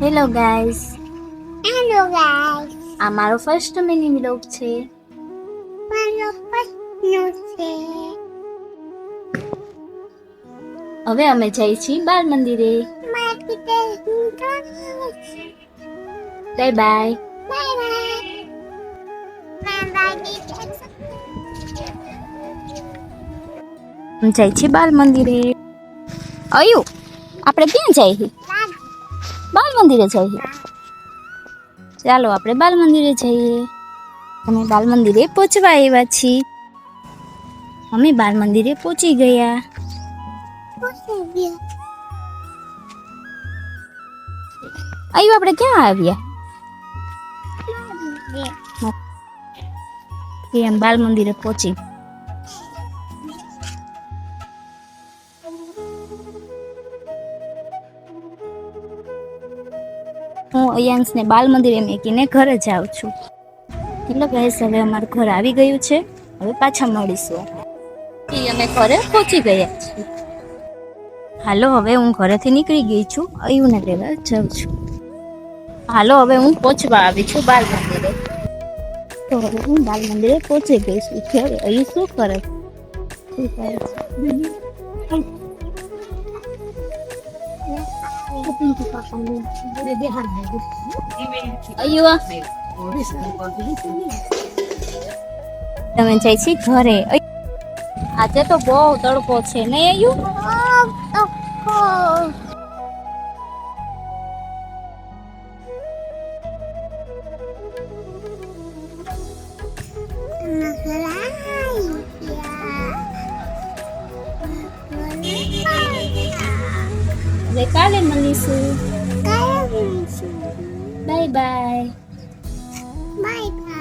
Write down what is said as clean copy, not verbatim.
Hello guys, hello guys, આ મારો first mini vlog છે. મારો પ્રશ્ન છે. હવે અમે જઈ છીએ બાલ મંદિરે. મારી બેન બાય બાય. Bye bye. અમે જઈ છીએ બાલ મંદિરે. અયુ આપણે ક્યાં જઈએ? બાલ મંદિરે જઈએ. ચાલો આપણે બાલ મંદિરે જઈએ. અમે બાલ મંદિરે પહોંચવા આવ્યા છીએ. અમે બાલ મંદિરે પહોંચી ગયા. અયુ આપણે ક્યાં આવ્યા? એમ બાલ મંદિરે પહોંચી. હું અયાંશને બાલ મંદિરે મૂકીને ઘરે જાઉં છું. એટલે ગાઈસ હવે અમારું ઘર આવી ગયું છે. હવે પાછા મળીશું. અમે ઘરે પહોંચી ગયા છીએ. હાલો હવે હું ઘરેથી નીકળી ગઈ છું. અયુને લેવા જાઉં છું. હાલો હવે હું પહોંચવા આવી છું બાલ મંદિરે. તો હવે હું બાલ મંદિરે પહોંચી ગઈ છું. હવે અયુ શું કરે? અયુ તમે જઈ છી ઘરે. આજે તો બહુ તડકો છે નહીં અયુ? હવે કાલે મળીશું. Bye bye. Bye bye.